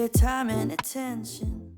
your time and attention.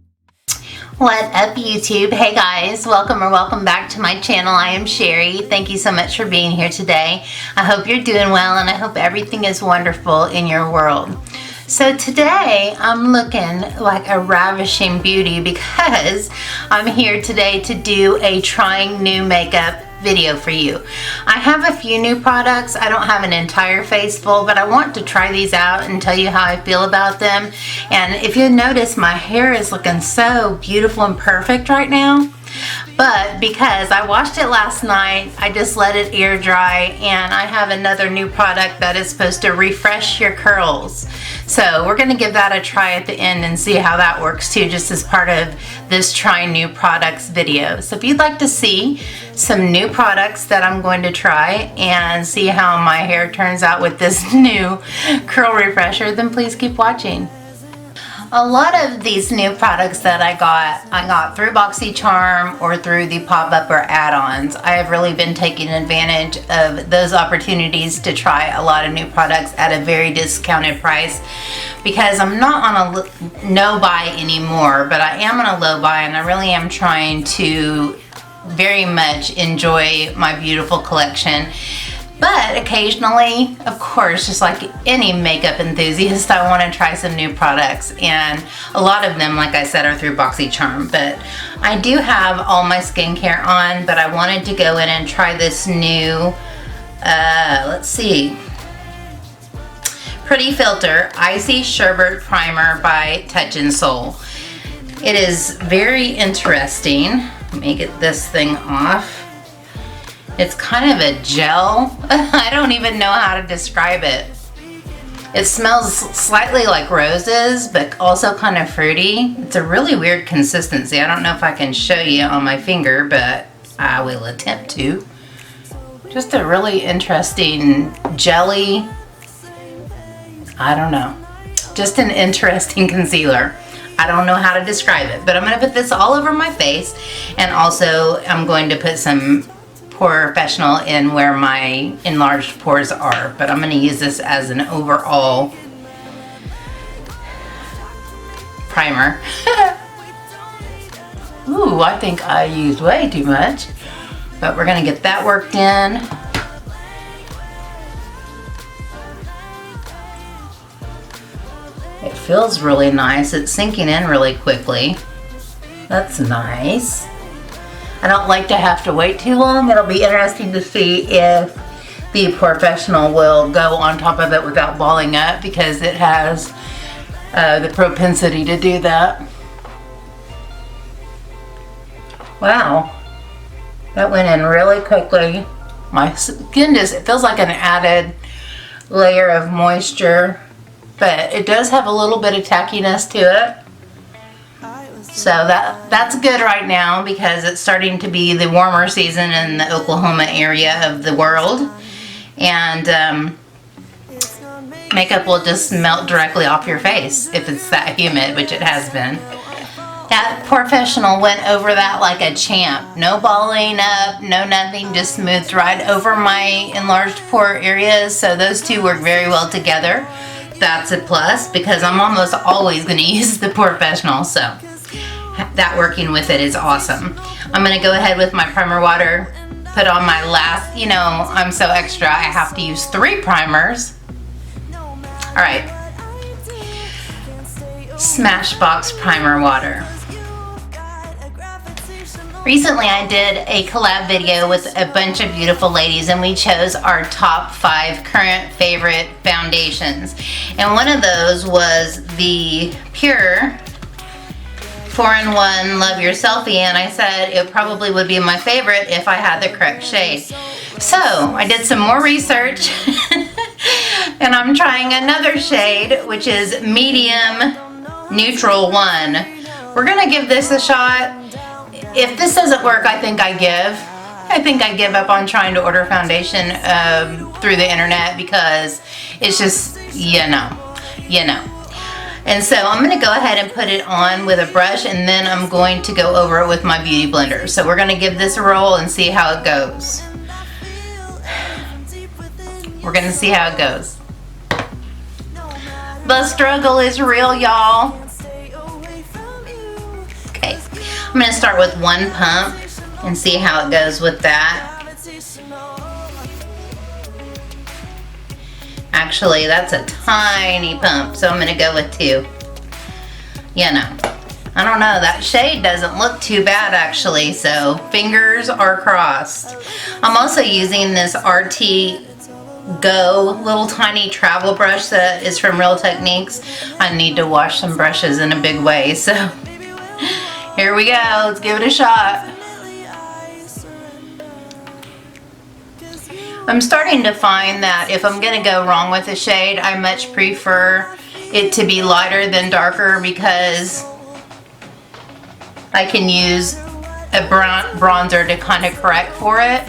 What up, YouTube? Hey guys, welcome back to my channel. I am Sherry. Thank you so much for being here today. I hope you're doing well and I hope everything is wonderful in your world. So today I'm looking like a ravishing beauty because I'm here today to do a trying new makeup video for you. I have a few new products. I don't have an entire face full, but I want to try these out and tell you how I feel about them. And if you notice, my hair is looking so beautiful and perfect right now. But because I washed it last night, I just let it air dry, and I have another new product that is supposed to refresh your curls. So we're gonna give that a try at the end and see how that works too, just as part of this try new products video. So if you'd like to see some new products that I'm going to try and see how my hair turns out with this new curl refresher, then please keep watching. A lot of these new products that I got through BoxyCharm or through the pop-up or add-ons. I have really been taking advantage of those opportunities to try a lot of new products at a very discounted price because I'm not on a no buy anymore, but I am on a low buy, and I really am trying to very much enjoy my beautiful collection. But occasionally, of course, just like any makeup enthusiast, I want to try some new products. And a lot of them, like I said, are through BoxyCharm. But I do have all my skincare on, but I wanted to go in and try this new, let's see, Pretty Filter Icy Sherbet Primer by Touch in Soul. It is very interesting. Let me get this thing off. It's kind of a gel. I don't even know how to describe it. It smells slightly like roses, but also kind of fruity. It's a really weird consistency. I don't know if I can show you on my finger, but I will attempt to. Just a really interesting jelly. I don't know. Just an interesting concealer. I don't know how to describe it, but I'm going to put this all over my face, and also I'm going to put some Professional in where my enlarged pores are, but I'm going to use this as an overall primer. Ooh, I think I used way too much, but we're going to get that worked in. It feels really nice. It's sinking in really quickly. That's nice. I don't like to have to wait too long. It'll be interesting to see if the Professional will go on top of it without balling up, because it has the propensity to do that. Wow, that went in really quickly. My skin just, it feels like an added layer of moisture, but it does have a little bit of tackiness to it. So that's good right now because it's starting to be the warmer season in the Oklahoma area of the world, and makeup will just melt directly off your face if it's that humid, which it has been. That Professional went over that like a champ. No balling up, no nothing, just smoothed right over my enlarged pore areas. So those two work very well together. That's a plus because I'm almost always going to use the Professional, so that working with it is awesome. I'm going to go ahead with my primer water, put on my last, you know, I'm so extra, I have to use 3 primers. Alright, Smashbox primer water. Recently I did a collab video with a bunch of beautiful ladies, and we chose our top 5 current favorite foundations. And one of those was the Pure 4-in-1 Love Your Selfie, and I said it probably would be my favorite if I had the correct shade. So I did some more research and I'm trying another shade, which is Medium Neutral 1. We're gonna give this a shot. If this doesn't work, I think I give up on trying to order foundation through the internet, because it's just, you know. And so I'm going to go ahead and put it on with a brush, and then I'm going to go over it with my beauty blender. So we're going to give this a roll and see how it goes. We're going to see how it goes. The struggle is real, y'all. I'm going to start with one pump and see how it goes with that. Actually, that's a tiny pump, so I'm going to go with 2. You know, I don't know, that shade doesn't look too bad actually, so fingers are crossed. I'm also using this RT Go little tiny travel brush that is from Real Techniques. I need to wash some brushes in a big way, so here we go, let's give it a shot. I'm starting to find that if I'm going to go wrong with a shade, I much prefer it to be lighter than darker because I can use a bronzer to kind of correct for it.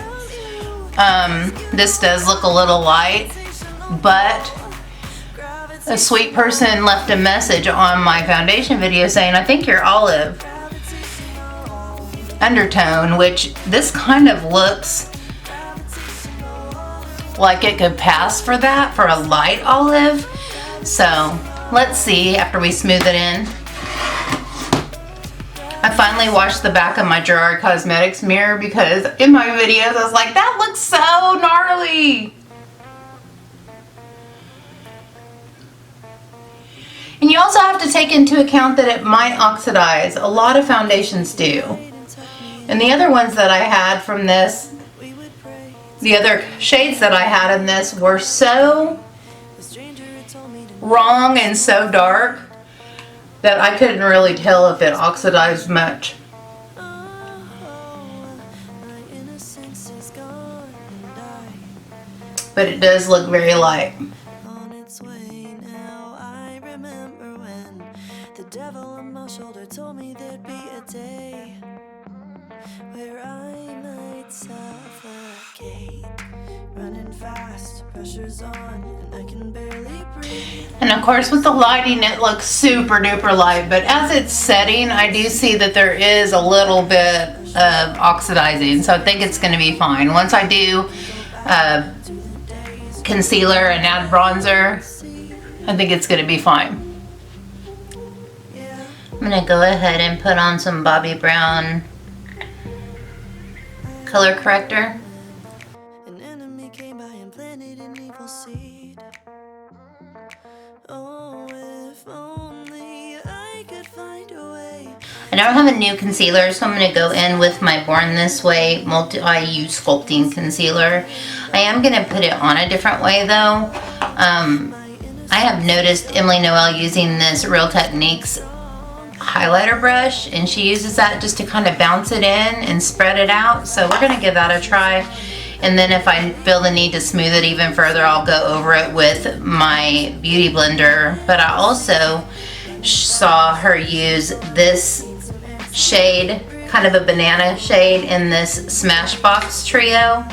This does look a little light, but a sweet person left a message on my foundation video saying, I think your olive undertone, which this kind of looks like it could pass for that, for a light olive. So let's see after we smooth it in. I finally washed the back of my Gerard Cosmetics mirror because in my videos I was like, that looks so gnarly. And you also have to take into account that it might oxidize. A lot of foundations do. And the other ones that I had from this, the other shades that I had in this were so wrong and so dark that I couldn't really tell if it oxidized much. But it does look very light. On its way now, I remember when the devil on my shoulder told me there'd be a day where I might suffocate. Running fast, pressure's on, and I can barely breathe. And of course with the lighting it looks super duper light, but as it's setting I do see that there is a little bit of oxidizing, so I think it's going to be fine. Once I do concealer and add bronzer, I think it's going to be fine. I'm going to go ahead and put on some Bobbi Brown color corrector. An enemy came by and planted an evil seed. Oh, if only I could find a way. I don't have a new concealer, so I'm going to go in with my Born This Way Multi-Use Sculpting Concealer. I am going to put it on a different way though. I have noticed Emily Noel using this Real Techniques highlighter brush, and she uses that just to kind of bounce it in and spread it out. So we're going to give that a try. And then if I feel the need to smooth it even further, I'll go over it with my beauty blender. But I also saw her use this shade, kind of a banana shade, in this Smashbox trio,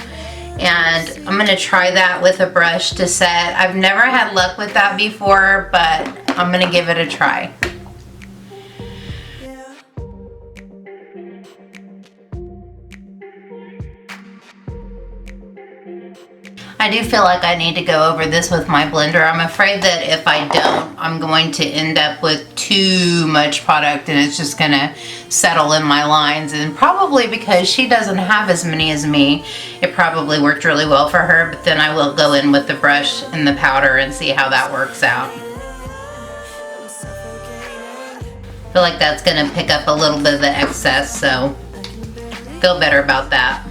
and I'm going to try that with a brush to set. I've never had luck with that before, but I'm going to give it a try. I do feel like I need to go over this with my blender. I'm afraid that if I don't, I'm going to end up with too much product and it's just going to settle in my lines. And probably because she doesn't have as many as me, it probably worked really well for her. But then I will go in with the brush and the powder and see how that works out. I feel like that's going to pick up a little bit of the excess, so feel better about that.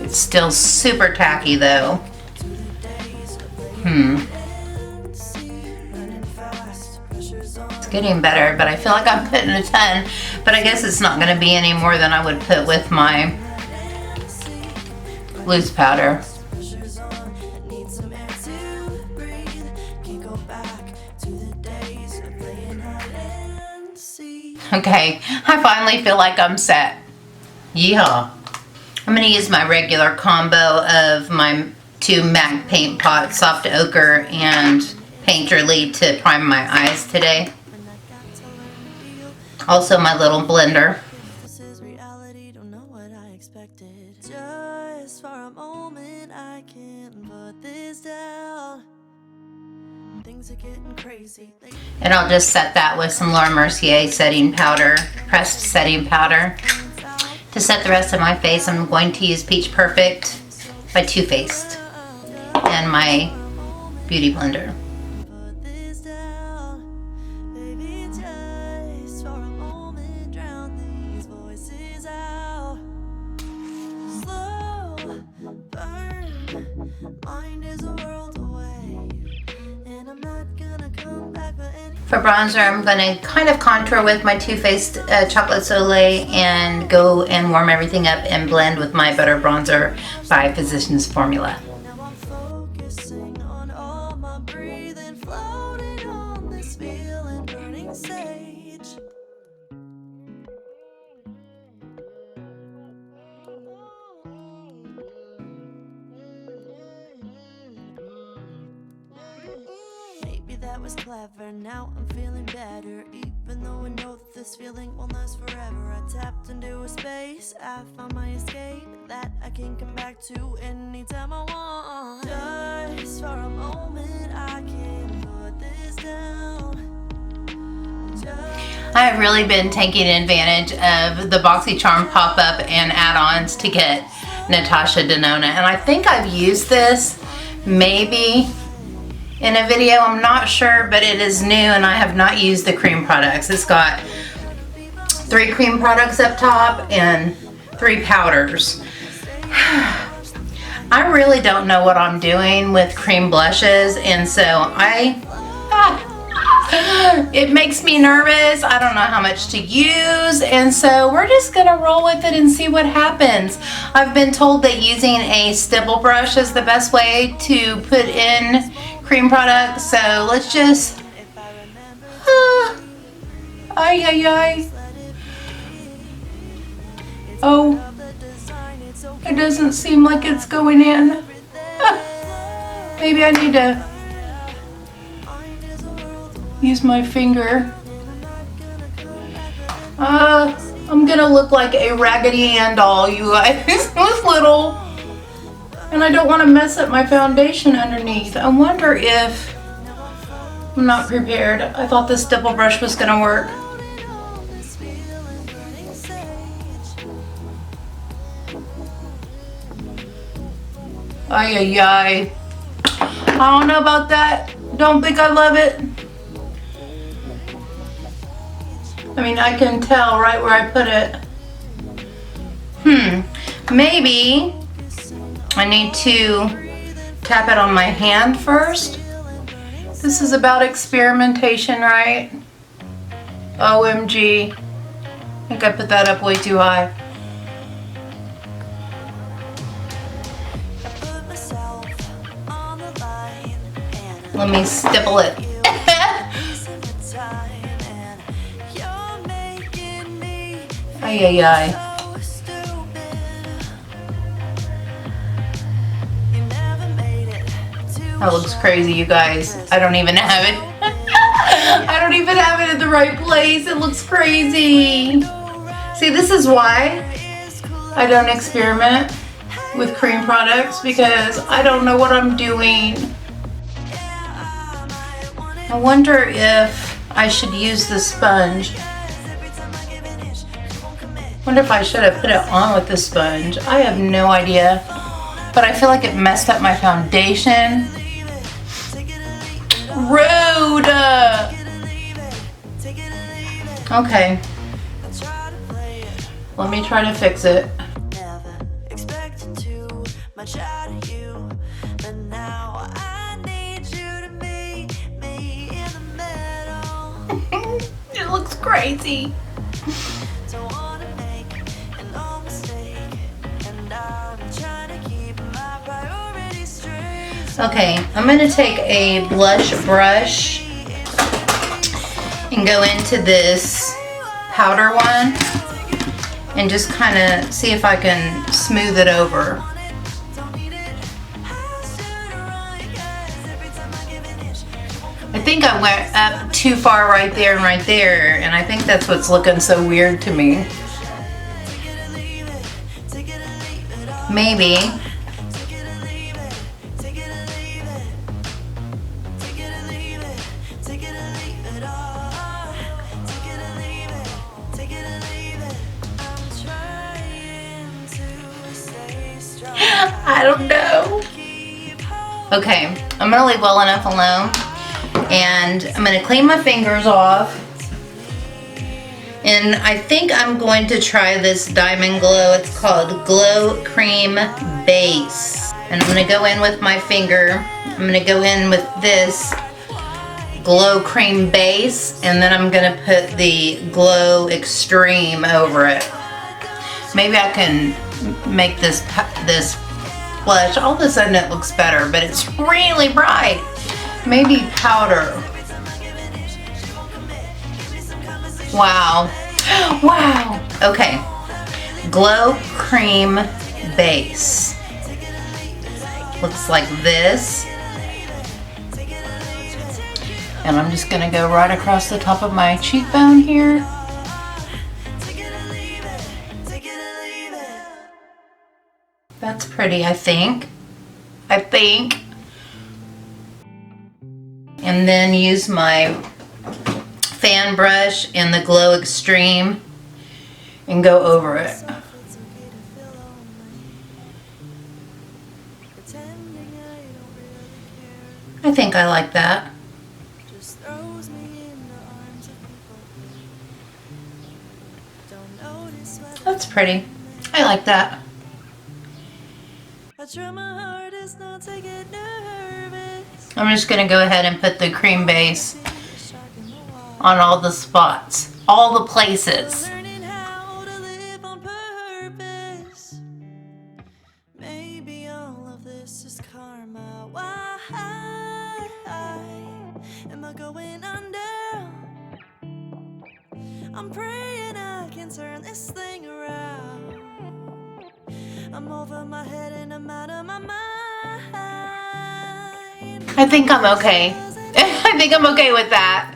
It's still super tacky though. It's getting better, but I feel like I'm putting a ton. But I guess it's not going to be any more than I would put with my loose powder. Okay, I finally feel like I'm set. Yeehaw. I'm going to use my regular combo of my two MAC paint pots, Soft Ochre and Painterly, to prime my eyes today. Also my little blender. This is reality, don't know what I expected. Just for a moment I can put this down. And I'll just set that with some Laura Mercier setting powder, pressed setting powder. To set the rest of my face, I'm going to use Peach Perfect by Too Faced and my Beauty Blender. For bronzer, I'm going to kind of contour with my Too Faced Chocolate Soleil and go and warm everything up and blend with my Butter Bronzer by Physicians Formula. That was clever, now I'm feeling better. Even though I know that this feeling won't last forever, I tapped into a space, I found my escape that I can come back to anytime I want. Just for a moment I can put this down. I have really been taking advantage of the BoxyCharm pop-up and add-ons to get Natasha Denona, and I think I've used this maybe in a video, I'm not sure, but it is new and I have not used the cream products. It's got 3 cream products up top and 3 powders. I really don't know what I'm doing with cream blushes, and so it makes me nervous. I don't know how much to use, and so we're just gonna roll with it and see what happens. I've been told that using a stipple brush is the best way to put in cream products, so let's just oh, it doesn't seem like it's going in. Maybe I need to use my finger. I'm gonna look like a Raggedy Ann doll, you guys. This little. And I don't want to mess up my foundation underneath. I wonder if I'm not prepared. I thought this stipple brush was going to work. Ay, ay, ay. I don't know about that. Don't think I love it. I mean, I can tell right where I put it. Maybe I need to tap it on my hand first. This is about experimentation, right? OMG. I think I put that up way too high. Let me stipple it. Ay, ay, ay. That looks crazy, you guys. I don't even have it. I don't even have it in the right place. It looks crazy. See, this is why I don't experiment with cream products, because I don't know what I'm doing. I wonder if I should use the sponge. Wonder if I should have put it on with the sponge. I have no idea, but I feel like it messed up my foundation. Rude. Okay. Let me try to fix it. It looks crazy. Okay, I'm going to take a blush brush and go into this powder one and just kind of see if I can smooth it over. I think I went up too far right there and I think that's what's looking so weird to me. Maybe. I don't know. Okay, I'm gonna leave well enough alone, and I'm gonna clean my fingers off. And I think I'm going to try this Diamond Glow. It's called Glow Cream Base. And I'm gonna go in with my finger. I'm gonna go in with this Glow Cream Base, and then I'm gonna put the Glow Extreme over it. Maybe I can make this blush. All of a sudden it looks better, but it's really bright. Maybe powder. Wow. Wow. Okay. Glow Cream Base. Looks like this. And I'm just gonna go right across the top of my cheekbone here. That's pretty, I think. And then use my fan brush and the Glow Extreme and go over it. I think I like that. That's pretty. I like that. I'm just going to go ahead and put the cream base on all the spots, all the places. Maybe all of this is karma. Why am I going under? I'm praying I can turn this thing around. I'm over my head and I'm out of my mind. I think I'm okay. I think I'm okay with that.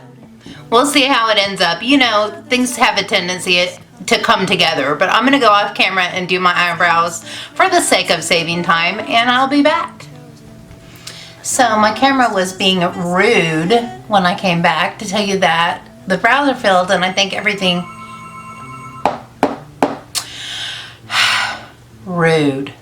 We'll see how it ends up. You know, things have a tendency to come together, but I'm gonna go off camera and do my eyebrows for the sake of saving time, and I'll be back. So my camera was being rude when I came back, to tell you that. The brows are filled, and I think everything... rude.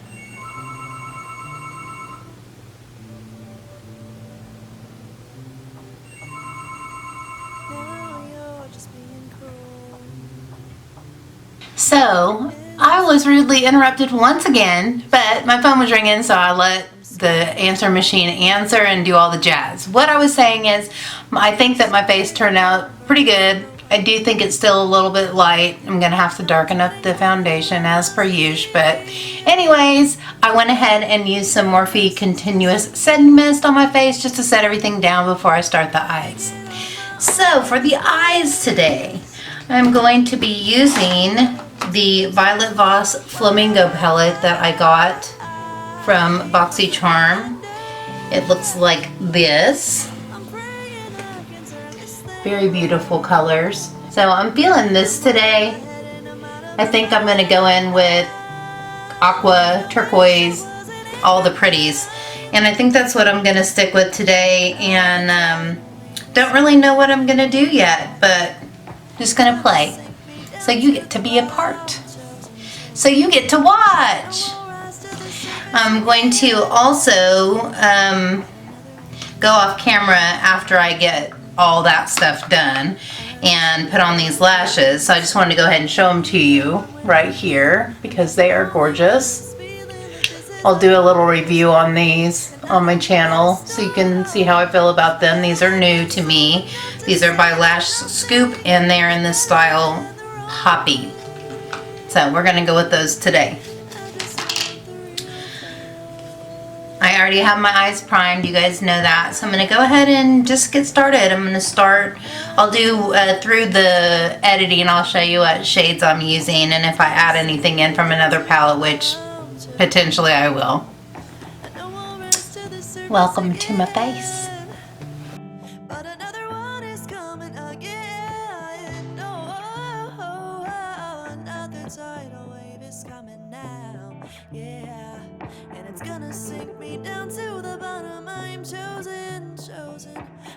So, I was rudely interrupted once again, but my phone was ringing, so I let the answer machine answer and do all the jazz. What I was saying is, I think that my face turned out pretty good. I do think it's still a little bit light. I'm going to have to darken up the foundation as per usual, but anyways, I went ahead and used some Morphe Continuous Setting Mist on my face just to set everything down before I start the eyes. So, for the eyes today, I'm going to be using the Violet Voss Flamingo palette that I got from BoxyCharm. It looks like this. Very beautiful colors. So I'm feeling this today. I think I'm going to go in with aqua, turquoise, all the pretties. And I think that's what I'm going to stick with today. And don't really know what I'm going to do yet, but just going to play. So you get to be a part. So you get to watch. I'm going to also go off camera after I get all that stuff done and put on these lashes. So I just wanted to go ahead and show them to you right here because they are gorgeous. I'll do a little review on these on my channel so you can see how I feel about them. These are new to me. These are by Lash Scoop and they're in this style Hoppy. So we're going to go with those today. I already have my eyes primed, you guys know that. So I'm going to go ahead and just get started. I'm going to start, I'll do through the editing, I'll show you what shades I'm using and if I add anything in from another palette, which potentially I will. Welcome to my face. But another one is coming again. Oh, another tidal wave is coming now. Yeah, and it's gonna sink me down to the bottom. I'm chosen.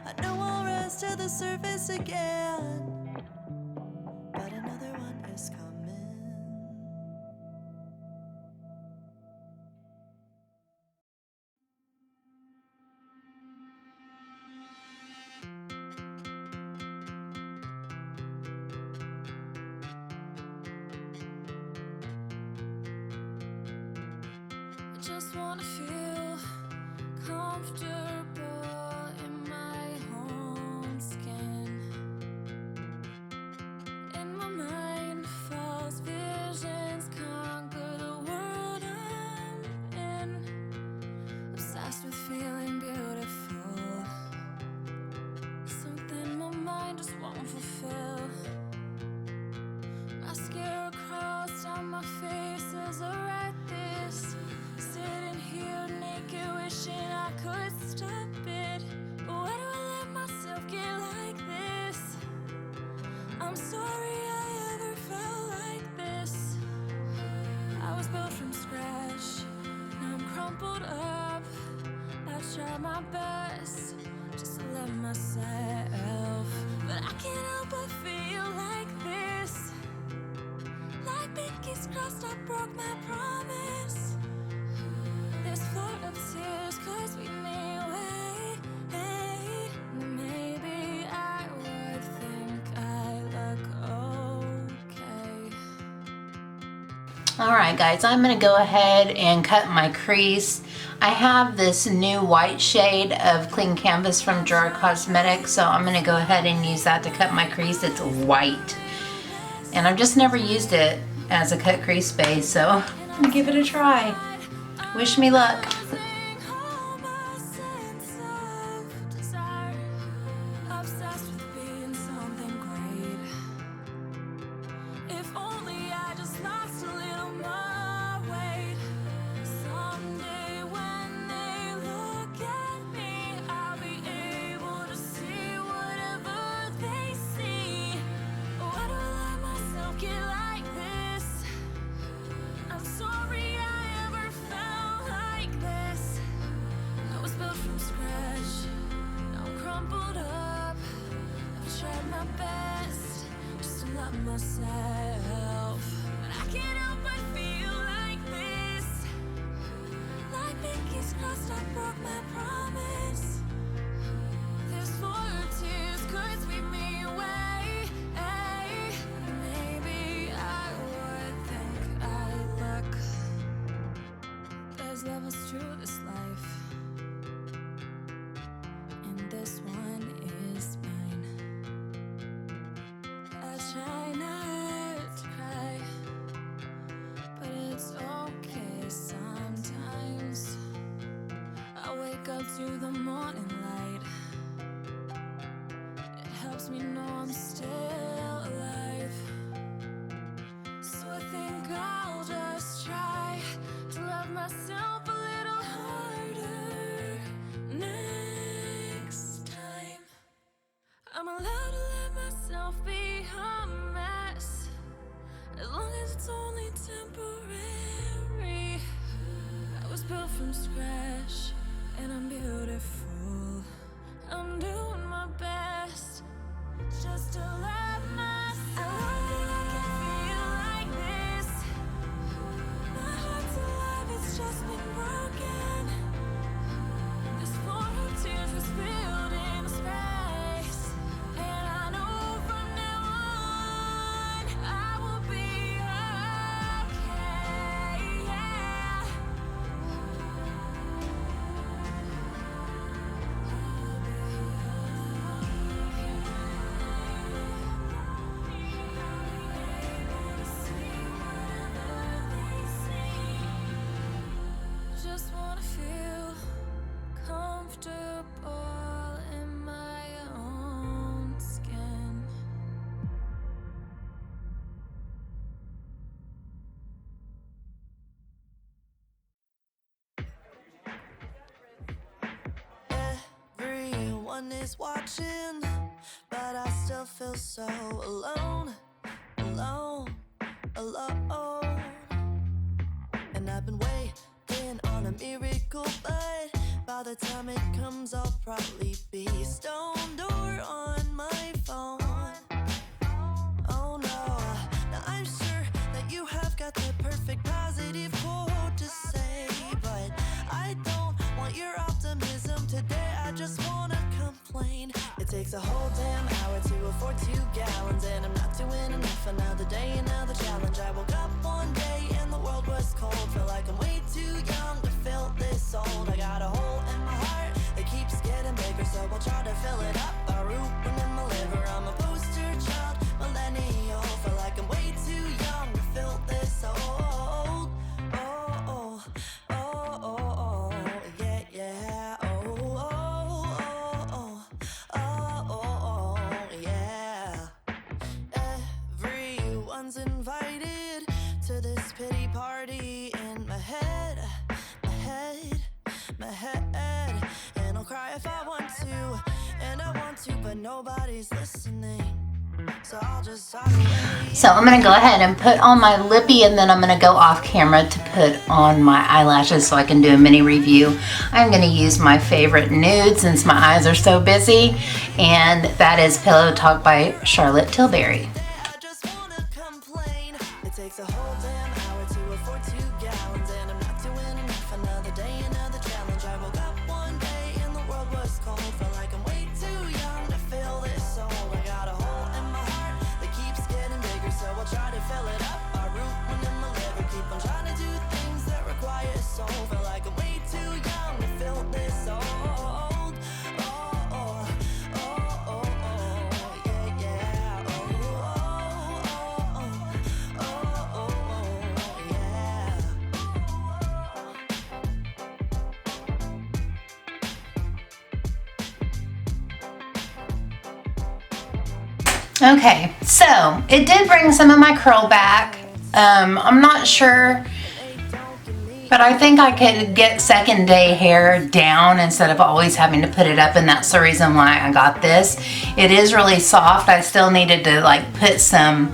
I know I'll rise to the surface again. But another one is coming. just wanna feel comfortable in my own skin. In my mind, false visions conquer the world I'm in. Obsessed with feeling beautiful. Something my mind just won't fulfill. Mascara crossed on my face as I write this. Sitting here naked, wishing I could stop it. But why do I let myself get like this? I'm sorry I ever felt like this. I was built from scratch, now I'm crumpled up. I tried my best just to love myself, but I can't help but feel like this. Like pinkies crossed, I broke my promise. This flood of tears could sweep me away. Hey, maybe I would think I look okay. Alright guys, I'm going to go ahead and cut my crease. I have this new white shade of clean canvas from Jar Cosmetics, so I'm going to go ahead and use that to cut my crease. It's white. And I've just never used it as a cut crease base, so I'm going to give it a try. Wish me luck. Myself, but I can't help but feel like this. Like pinkies crossed, I broke my promise. This flood of tears could sweep me away. Hey, maybe I would think I look. There's levels to this life, and this one is mine. I try not to cry, but it's okay sometimes. I wake up to the morning light. It helps me know I'm still alive. So I think I'll just try to love myself a little harder next time. I'm allowed to let myself be a mess, as long as it's only temporary. I was built from scratch, and I'm beautiful. I'm doing my best just to let myself. I don't think I can feel like this. My heart's alive, it's just been broken. This floor of tears is filled in space, and I know from now on I will be okay. Yeah. Just wanna feel comfortable in my own skin. Everyone is watching, but I still feel so alone, alone, alone. And I've been waiting on a miracle, but by the time it comes, I'll probably be stoned or on my phone. Oh no, now I'm sure that you have got the perfect positive quote to say, but I don't want your optimism today. I just wanna complain. It takes a whole damn hour to afford 2 gallons, and I'm not doing enough. Another day, another challenge. I woke up one day and the world was cold. Feel like I'm way too young to to, and I want to, but nobody's listening. So I'll just talk away. So I'm gonna go ahead and put on my lippy, and then I'm gonna go off camera to put on my eyelashes so I can do a mini review. I'm gonna use my favorite nude since my eyes are so busy, and that is Pillow Talk by Charlotte Tilbury. I just wanna complain. It takes a whole damn hour to afford 2 gallons, and I'm not doing enough. Another day, another challenge. I woke up one day and the world was cold. Felt like I'm way too young to fill this hole. I got a hole in my heart that keeps getting bigger, so I'll try to fill it up. I root one in my liver. Keep on trying to do things that require soul. Feel like I'm way too young to fill this hole. Okay, so it did bring some of my curl back. I'm not sure, but I think I could get second day hair down instead of always having to put it up, and that's the reason why I got this. It is really soft. I still needed to like put some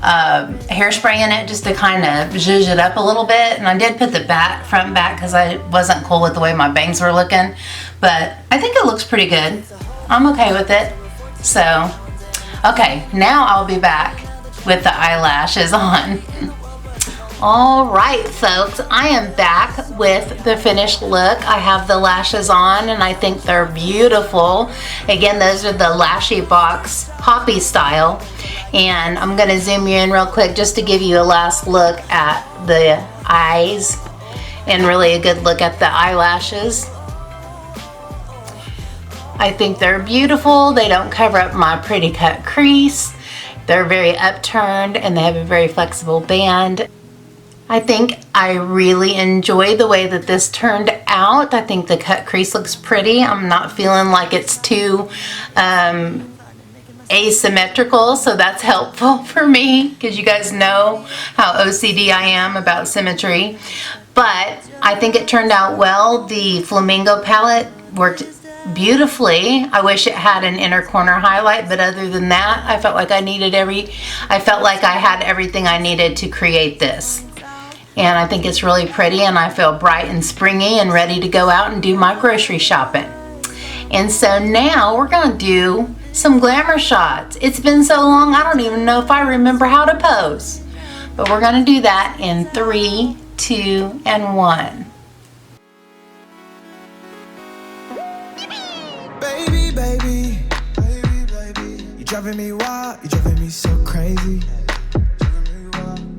hairspray in it just to kind of zhuzh it up a little bit, and I did put the front back because I wasn't cool with the way my bangs were looking, but I think it looks pretty good. I'm okay with it. So okay, now I'll be back with the eyelashes on. All right, folks, I am back with the finished look. I have the lashes on, and I think they're beautiful. Again, those are the Smashbox Poppy style. And I'm gonna zoom you in real quick just to give you a last look at the eyes and really a good look at the eyelashes. I think they're beautiful. They don't cover up my pretty cut crease. They're very upturned, and they have a very flexible band. I think I really enjoy the way that this turned out. I think the cut crease looks pretty. I'm not feeling like it's too asymmetrical, so that's helpful for me because you guys know how OCD I am about symmetry. But I think it turned out well. The Flamingo palette worked beautifully. I wish it had an inner corner highlight, but other than that, I felt like I had everything I needed to create this. And I think it's really pretty, and I feel bright and springy and ready to go out and do my grocery shopping. And so now we're gonna do some glamour shots. It's been so long, I don't even know if I remember how to pose. But we're gonna do that in 3, 2, and 1. Baby, baby, you driving me wild, you driving me so crazy.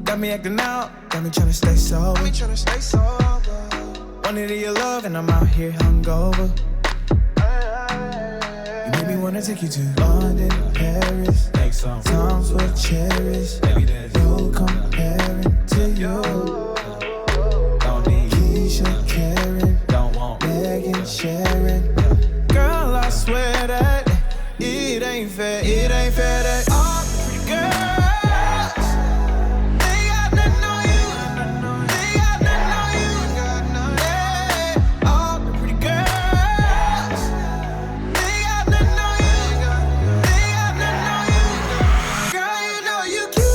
Got me acting out, got me trying to stay sober. Wanted your love and I'm out here hungover. You made me wanna take you to London, Paris. Times we'll cherish. No comparing to you. Don't need Keisha, Karen, don't want Megan, Sharon. Girl, I swear that it ain't fair. It ain't fair that all the pretty girls, they got nothing on you. They got nothing on you. Yeah, all the pretty girls, they got nothing on you. They got nothing on you. Girl, you know you cute.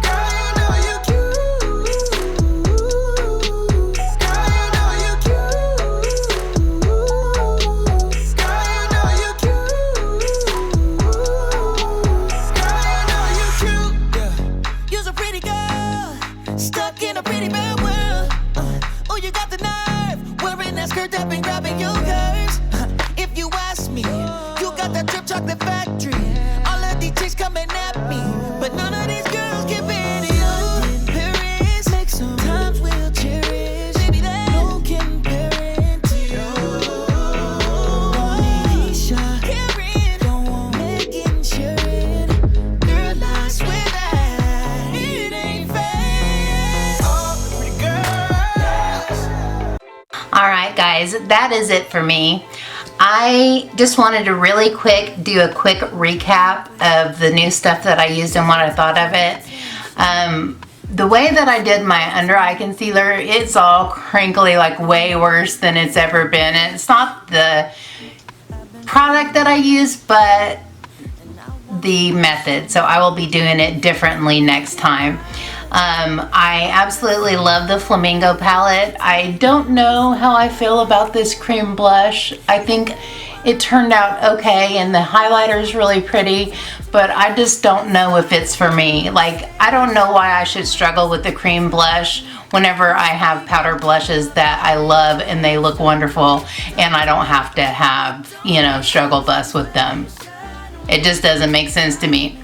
Girl, you know you cute. Girl, you know you cute. You're a pretty girl, stuck in a pretty bad world. Oh, you got the nerve, wearing that skirt up and grabbing your curves. If you ask me, you got that drip chocolate factory. All of these chicks coming at me, but none of these girls compare to you. Paris, make some times we'll cherish. Baby, there's no comparing to you. Don't need Keisha, Karen, don't want Megan, Sharon. Girl, I swear that it ain't fair. All the pretty girls. All right, guys, that is it for me. I just wanted to really quick do a quick recap of the new stuff that I used and what I thought of it. the way that I did my under eye concealer, it's all crinkly, like way worse than it's ever been. And it's not the product that I use, but the method. So I will be doing it differently next time. I absolutely love the Flamingo palette. I don't know how I feel about this cream blush. I think it turned out okay, and the highlighter is really pretty, but I just don't know if it's for me. Like, I don't know why I should struggle with the cream blush whenever I have powder blushes that I love and they look wonderful, and I don't have to have, you know, struggle bus with them. It just doesn't make sense to me.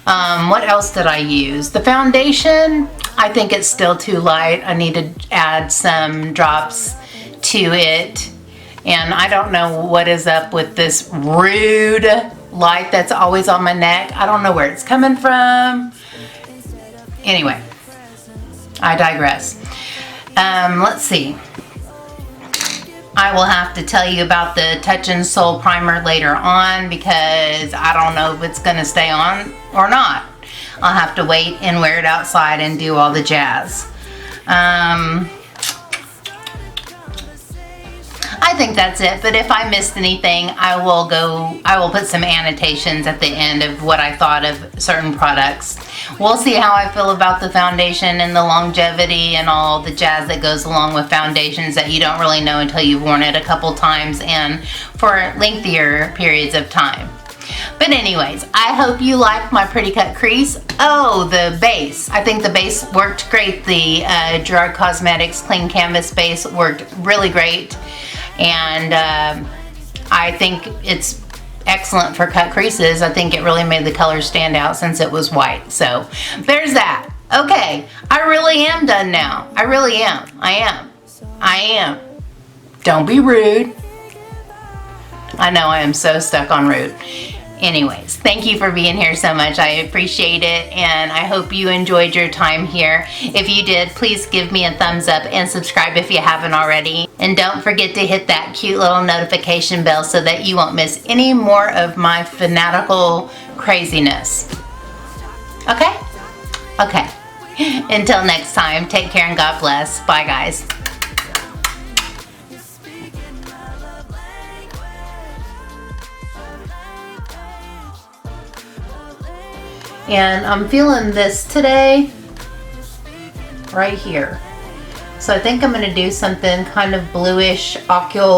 What else did I use? The foundation, I think it's still too light. I need to add some drops to it. And I don't know what is up with this rude light that's always on my neck. I don't know where it's coming from. Anyway, I digress. Let's see. I will have to tell you about the Touch and Soul primer later on, because I don't know if it's going to stay on or not. I'll have to wait and wear it outside and do all the jazz. I think that's it, but if I missed anything, I will put some annotations at the end of what I thought of certain products. We'll see how I feel about the foundation and the longevity and all the jazz that goes along with foundations that you don't really know until you've worn it a couple times and for lengthier periods of time. But anyways, I hope you liked my Pretty Cut crease. Oh, the base. I think the base worked great. The Gerard Cosmetics Clean Canvas base worked really great. And I think it's excellent for cut creases. I think it really made the color stand out since it was white. So there's that. Okay, I really am done now. I really am. I am. Don't be rude. I know I am so stuck on rude. Anyways, thank you for being here so much. I appreciate it, and I hope you enjoyed your time here. If you did, please give me a thumbs up and subscribe if you haven't already. And don't forget to hit that cute little notification bell so that you won't miss any more of my fanatical craziness. Okay? Okay. Until next time, take care and God bless. Bye, guys. And I'm feeling this today, right here. So I think I'm gonna do something kind of bluish aqua.